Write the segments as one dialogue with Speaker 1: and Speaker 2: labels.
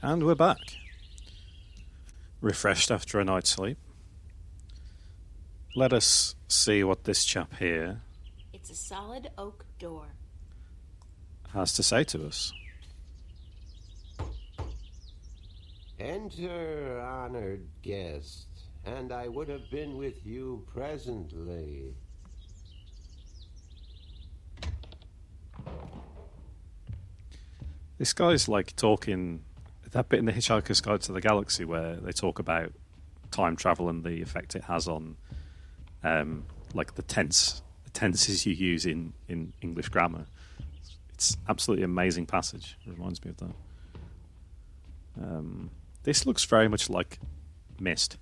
Speaker 1: And we're back. Refreshed after a night's sleep. Let us see what this chap here
Speaker 2: It's a solid oak door.
Speaker 1: has to say to us.
Speaker 3: Enter, honored guest, and I would have been with you presently.
Speaker 1: This guy's like talking that bit in the Hitchhiker's Guide to the Galaxy where they talk about time travel and the effect it has on like the tenses you use in English grammar. It's absolutely amazing passage. It reminds me of that. This looks very much like Mist.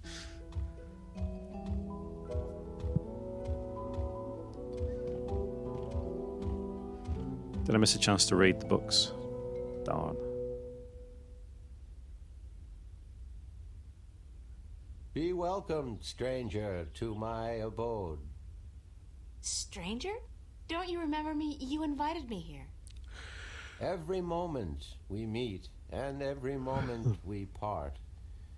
Speaker 1: Did I miss a chance to read the books? Darn.
Speaker 3: Be welcomed, stranger, to my abode.
Speaker 2: Stranger? Don't you remember me? You invited me here.
Speaker 3: Every moment we meet, and every moment we part.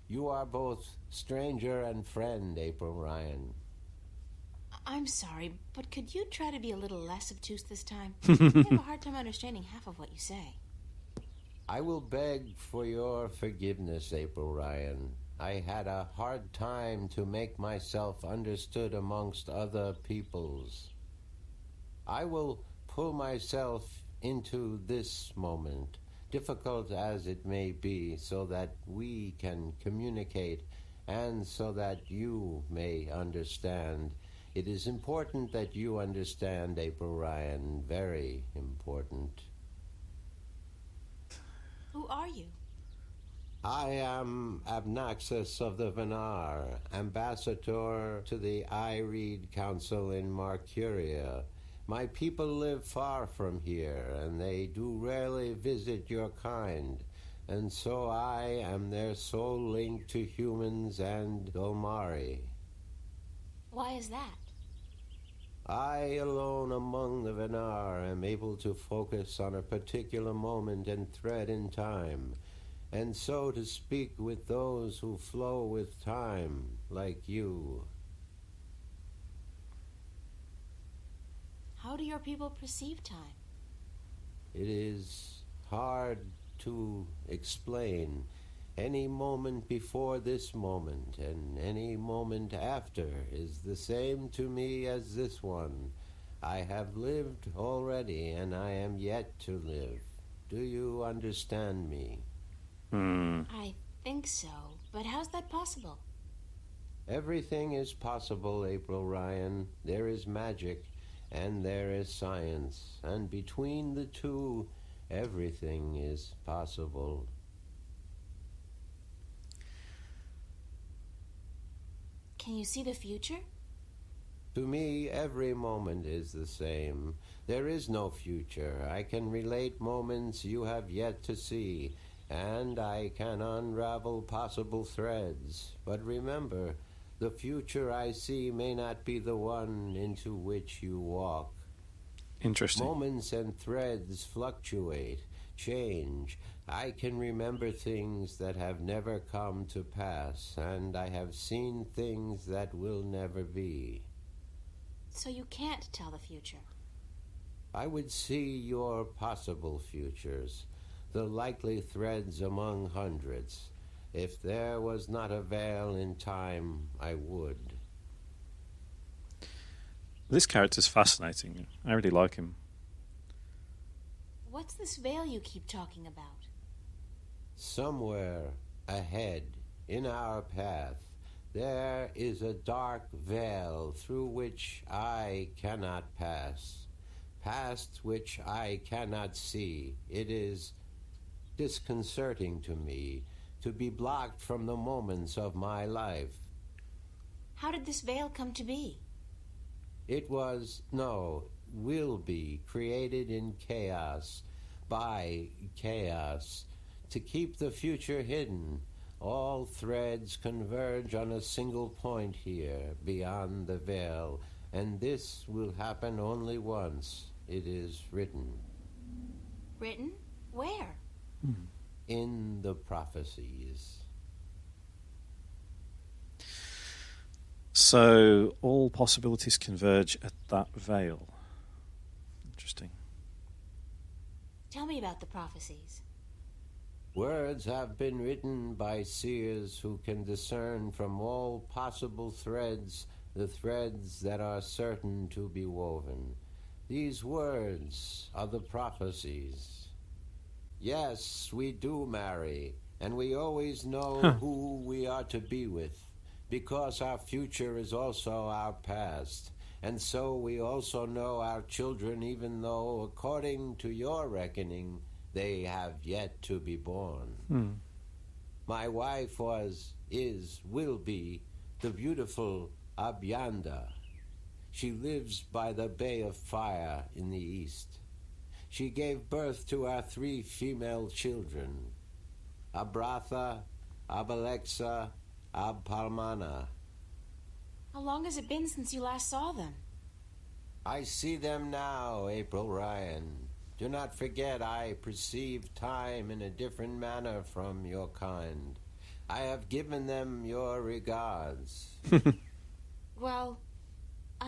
Speaker 3: You are both stranger and friend, April Ryan.
Speaker 2: I'm sorry, but could you try to be a little less obtuse this time? I have a hard time understanding half of what you say.
Speaker 3: I will beg for your forgiveness, April Ryan. I had a hard time to make myself understood amongst other peoples. I will pull myself into this moment, difficult as it may be, so that we can communicate and so that you may understand. It is important that you understand, April Ryan, very important.
Speaker 2: Who are you?
Speaker 3: I am Abnaxus of the Venar, ambassador to the Ireed Council in Marcuria. My people live far from here, and they do rarely visit your kind, and so I am their sole link to humans and Dolmari.
Speaker 2: Why is that?
Speaker 3: I alone among the Venar am able to focus on a particular moment and thread in time, and so to speak with those who flow with time, like you.
Speaker 2: How do your people perceive time?
Speaker 3: It is hard to explain. Any moment before this moment and any moment after is the same to me as this one. I have lived already, and I am yet to live. Do you understand me?
Speaker 2: I think so, but how's that possible?
Speaker 3: Everything is possible, April Ryan. There is magic, and there is science, and between the two, everything is possible.
Speaker 2: Can you see the future?
Speaker 3: To me, every moment is the same. There is no future. I can relate moments you have yet to see, and I can unravel possible threads. But remember, the future I see may not be the one into which you walk.
Speaker 1: Interesting.
Speaker 3: Moments and threads fluctuate, change. I can remember things that have never come to pass, and I have seen things that will never be.
Speaker 2: So you can't tell the future.
Speaker 3: I would see your possible futures, the likely threads among hundreds. If there was not a veil in time, I would.
Speaker 1: This character's fascinating. I really like him.
Speaker 2: What's this veil you keep talking about?
Speaker 3: Somewhere ahead, in our path, there is a dark veil through which I cannot pass, past which I cannot see. It is disconcerting to me to be blocked from the moments of my life.
Speaker 2: How did this veil come to be?
Speaker 3: It will be created in chaos, by chaos, to keep the future hidden. All threads converge on a single point here, beyond the veil, and this will happen only once. It is written.
Speaker 2: Written? Where?
Speaker 3: in the prophecies.
Speaker 1: So all possibilities converge at that veil. Interesting.
Speaker 2: Tell me about the prophecies.
Speaker 3: Words have been written by seers who can discern from all possible threads the threads that are certain to be woven. These words are the prophecies. Yes, we do marry, and we always know who we are to be with, because our future is also our past, and so we also know our children, even though, according to your reckoning, they have yet to be born. My wife will be the beautiful Abyanda. She lives by the Bay of Fire in the east. She gave birth to our 3 female children, Abratha, Abalexa, Abpalmana.
Speaker 2: How long has it been since you last saw them?
Speaker 3: I see them now, April Ryan. Do not forget I perceive time in a different manner from your kind. I have given them your regards.
Speaker 2: Well,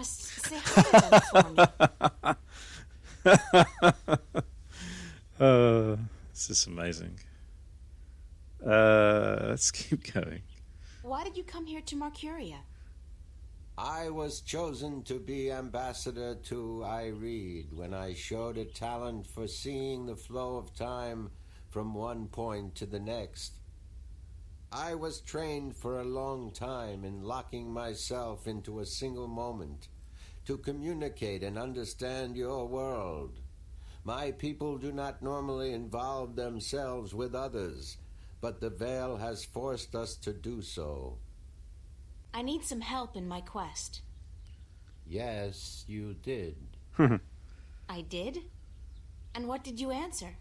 Speaker 2: say hi to them for me.
Speaker 1: This is amazing. Let's keep going.
Speaker 2: Why did you come here to Mercuria?
Speaker 3: I was chosen to be ambassador to Ireed when I showed a talent for seeing the flow of time from one point to the next. I was trained for a long time in locking myself into a single moment to communicate and understand your world. My people do not normally involve themselves with others, but the veil has forced us to do so.
Speaker 2: I need some help in my quest.
Speaker 3: Yes, you did.
Speaker 2: I did? And what did you answer?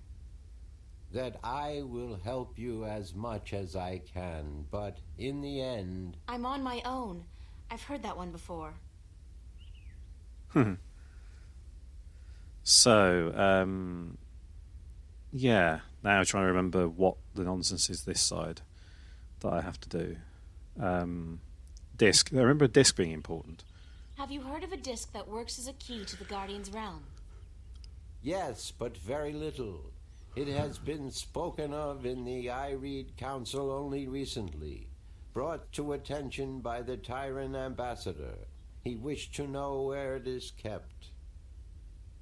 Speaker 3: That I will help you as much as I can, but in the end...
Speaker 2: I'm on my own. I've heard that one before.
Speaker 1: So, yeah, now trying to remember what the nonsense is this side that I have to do. Disc. I remember a disc being important.
Speaker 2: Have you heard of a disc that works as a key to the Guardian's realm?
Speaker 3: Yes, but very little. It has been spoken of in the Ireed Council only recently, brought to attention by the Tyrant Ambassador. He wished to know where it is kept.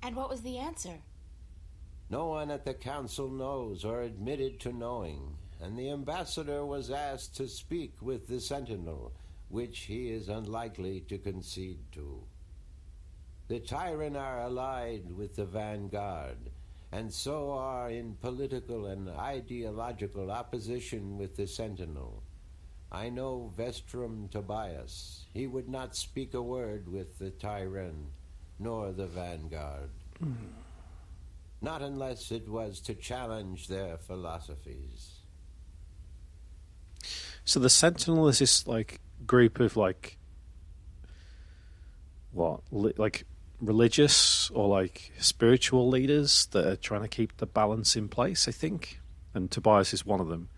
Speaker 2: And what was the answer?
Speaker 3: No one at the council knows or admitted to knowing, and the ambassador was asked to speak with the Sentinel, which he is unlikely to concede to. The Tyrant are allied with the Vanguard, and so are in political and ideological opposition with the Sentinel. I know Vestrum Tobias. He would not speak a word with the Tyrant, nor the Vanguard. Not unless it was to challenge their philosophies.
Speaker 1: So the Sentinel is this, group of, religious or, spiritual leaders that are trying to keep the balance in place, I think. And Tobias is one of them.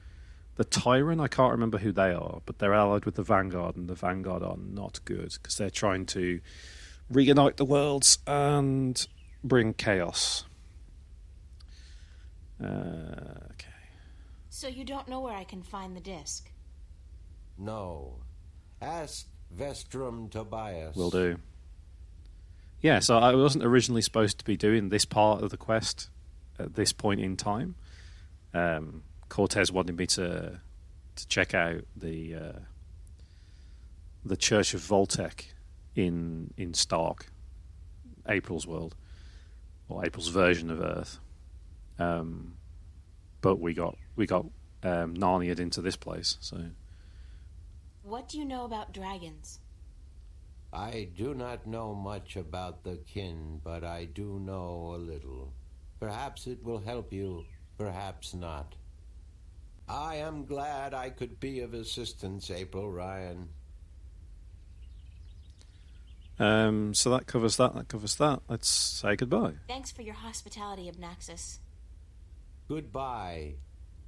Speaker 1: The Tyrant, I can't remember who they are, but they're allied with the Vanguard, and the Vanguard are not good because they're trying to reunite the worlds and bring chaos. Okay.
Speaker 2: So you don't know where I can find the disc?
Speaker 3: No. Ask Vestrum Tobias.
Speaker 1: Will do. Yeah, so I wasn't originally supposed to be doing this part of the quest at this point in time. Cortez wanted me to check out the Church of Voltec in Stark, April's world, or April's version of Earth. But we got Narnia'd into this place. So,
Speaker 2: what do you know about dragons?
Speaker 3: I do not know much about the kin, but I do know a little. Perhaps it will help you, perhaps not. I am glad I could be of assistance, April Ryan.
Speaker 1: So that covers that. Let's say goodbye.
Speaker 2: Thanks for your hospitality, Abnaxus.
Speaker 3: Goodbye.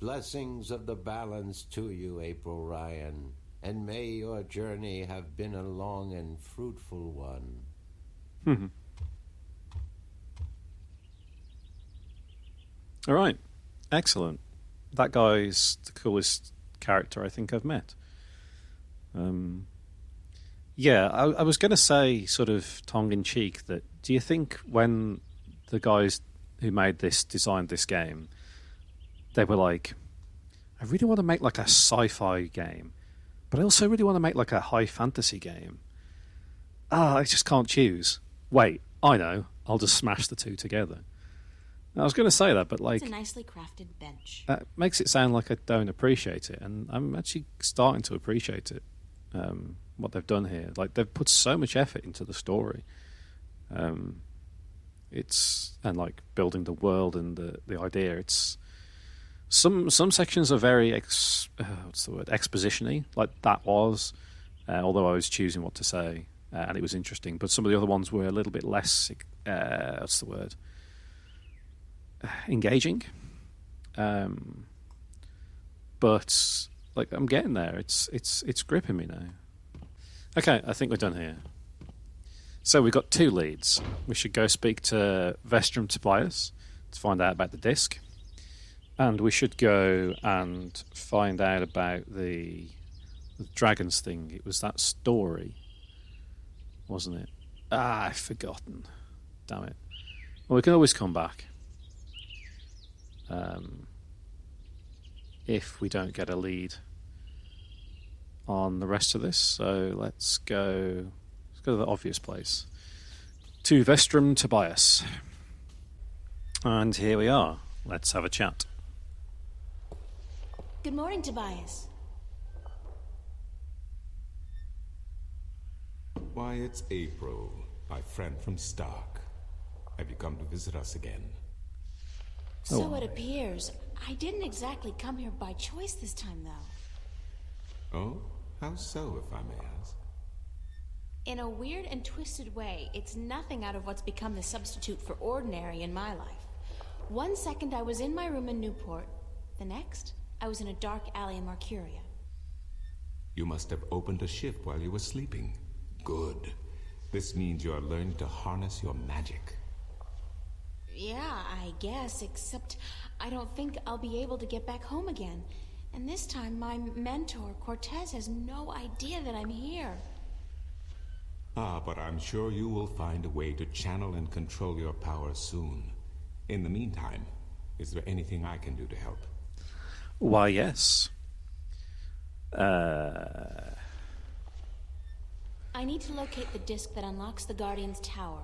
Speaker 3: Blessings of the balance to you, April Ryan, and may your journey have been a long and fruitful one.
Speaker 1: All right. Excellent. That guy's the coolest character I think I've met. Yeah, I was going to say, sort of tongue-in-cheek, that do you think when the guys who designed this game, they were like, I really want to make like a sci-fi game, but I also really want to make like a high fantasy game. I just can't choose. Wait, I know. I'll just smash the two together. I was going to say that, but like,
Speaker 2: it's a nicely crafted bench.
Speaker 1: That makes it sound like I don't appreciate it, and I'm actually starting to appreciate it. What they've done here, like they've put so much effort into the story. It's and like building the world and the idea. It's some sections are very exposition-y, like that was. Although I was choosing what to say, and it was interesting. But some of the other ones were a little bit less. Engaging. But like I'm getting there. It's gripping me now. Okay, I think we're done here. So we've got two leads. We should go speak to Vestrum Tobias to find out about the disc. And we should go and find out about the dragons thing. It was that story, wasn't it? I've forgotten. Damn it. Well, we can always come back. If we don't get a lead on the rest of this. So let's go to the obvious place. To Vestrum Tobias. And here we are. Let's have a chat.
Speaker 2: Good morning, Tobias.
Speaker 4: Why, it's April, my friend from Stark. Have you come to visit us again?
Speaker 2: So it appears. I didn't exactly come here by choice this time, though.
Speaker 4: Oh? How so, if I may ask?
Speaker 2: In a weird and twisted way, it's nothing out of what's become the substitute for ordinary in my life. One second I was in my room in Newport. The next, I was in a dark alley in Mercuria.
Speaker 4: You must have opened a shift while you were sleeping. Good. This means you are learning to harness your magic.
Speaker 2: Yeah, I guess, except I don't think I'll be able to get back home again. And this time, my mentor, Cortez, has no idea that I'm here.
Speaker 4: But I'm sure you will find a way to channel and control your power soon. In the meantime, is there anything I can do to help?
Speaker 1: Why, yes.
Speaker 2: I need to locate the disc that unlocks the Guardian's tower.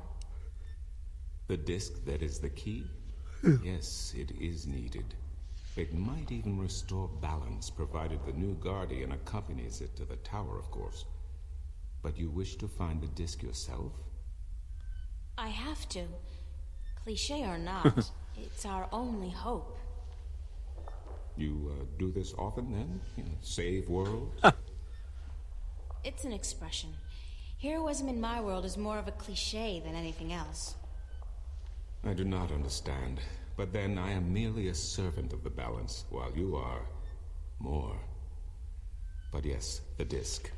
Speaker 4: The disc that is the key? Yes, it is needed. It might even restore balance, provided the new Guardian accompanies it to the tower, of course. But you wish to find the disc yourself?
Speaker 2: I have to. Cliché or not, it's our only hope.
Speaker 4: You do this often, then? Save worlds?
Speaker 2: It's an expression. Heroism in my world is more of a cliché than anything else.
Speaker 4: I do not understand. But then I am merely a servant of the balance, while you are more. But yes, the disc.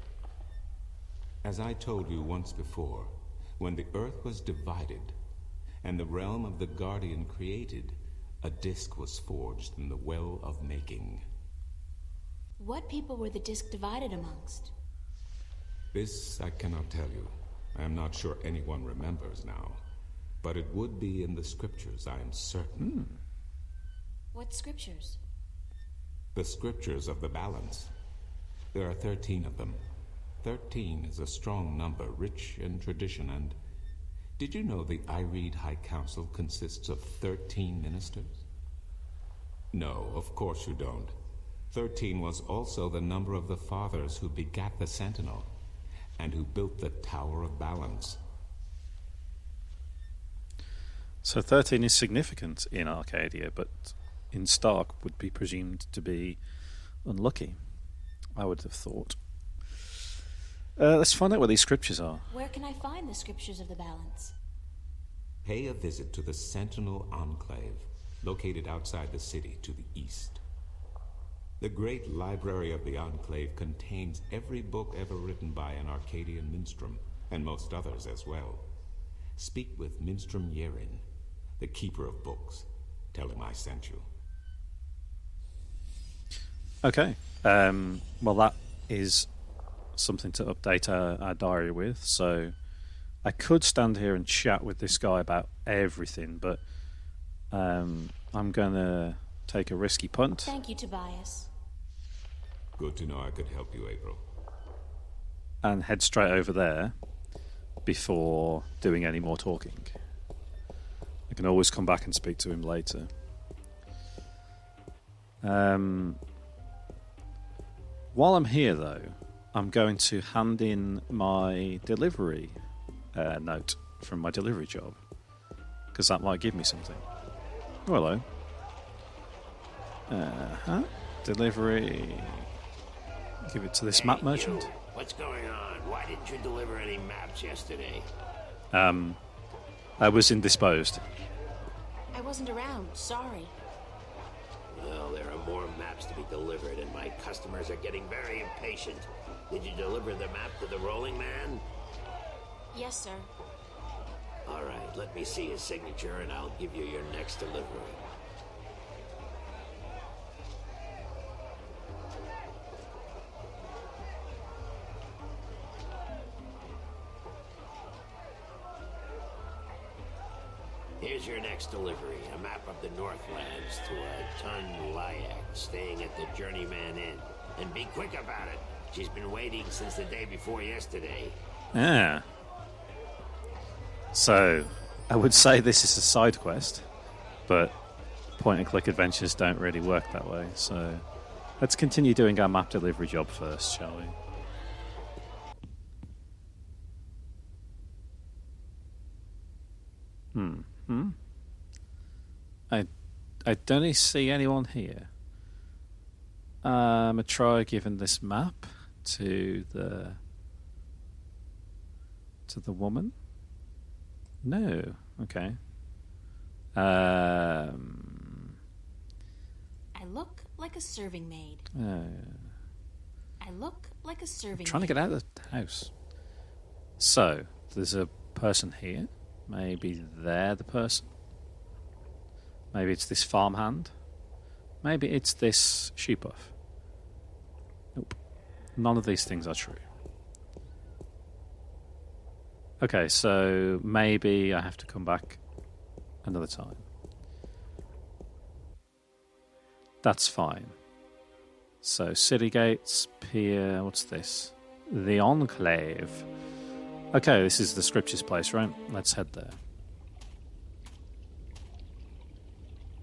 Speaker 4: As I told you once before, when the Earth was divided, and the realm of the Guardian created, a disc was forged in the Well of Making.
Speaker 2: What people were the disc divided amongst?
Speaker 4: This I cannot tell you. I am not sure anyone remembers now. But it would be in the scriptures, I am certain.
Speaker 2: What scriptures?
Speaker 4: The scriptures of the balance. There are 13 of them. 13 is a strong number, rich in tradition, and... Did you know the Ireed High Council consists of 13 ministers? No, of course you don't. 13 was also the number of the fathers who begat the Sentinel, and who built the Tower of Balance.
Speaker 1: So 13 is significant in Arcadia, but in Stark would be presumed to be unlucky, I would have thought. Let's find out what these scriptures are.
Speaker 2: Where can I find the scriptures of the balance?
Speaker 4: Pay a visit to the Sentinel Enclave, located outside the city to the east. The great library of the Enclave contains every book ever written by an Arcadian minstrel, and most others as well. Speak with Minstrom Yerin, the keeper of books. Tell him I sent you.
Speaker 1: Okay. Well, that is something to update our diary with. So I could stand here and chat with this guy about everything, but I'm going to take a risky punt.
Speaker 2: Thank you, Tobias.
Speaker 4: Good to know I could help you, April.
Speaker 1: And head straight over there before doing any more talking. I can always come back and speak to him later. While I'm here, though, I'm going to hand in my delivery note from my delivery job, because that might give me something. Oh, hello. Delivery. Give it to this map merchant.
Speaker 3: What's going on? Why didn't you deliver any maps yesterday?
Speaker 1: I was indisposed.
Speaker 2: I wasn't around, sorry.
Speaker 3: Well, there are more maps to be delivered, and my customers are getting very impatient. Did you deliver the map to the rolling man?
Speaker 2: Yes, sir.
Speaker 3: All right, let me see his signature, and I'll give you your next delivery. Here's your next delivery, a map of the Northlands to a Tun Layak staying at the Journeyman Inn. And be quick about it. She's been waiting since the day before yesterday.
Speaker 1: Ah. So, I would say this is a side quest, but point-and-click adventures don't really work that way. So, let's continue doing our map delivery job first, shall we? I don't see anyone here. I'm gonna try giving this map to the woman. No, okay.
Speaker 2: I look like a serving maid. I look like a serving
Speaker 1: Trying to get out of the house. So there's a person here. Maybe they're the person. Maybe it's this farmhand. Maybe it's this sheep-off. Nope. None of these things are true. Okay, so maybe I have to come back another time. That's fine. So, city gates, pier, what's this? The Enclave. Okay, this is the scriptures place, right? Let's head there.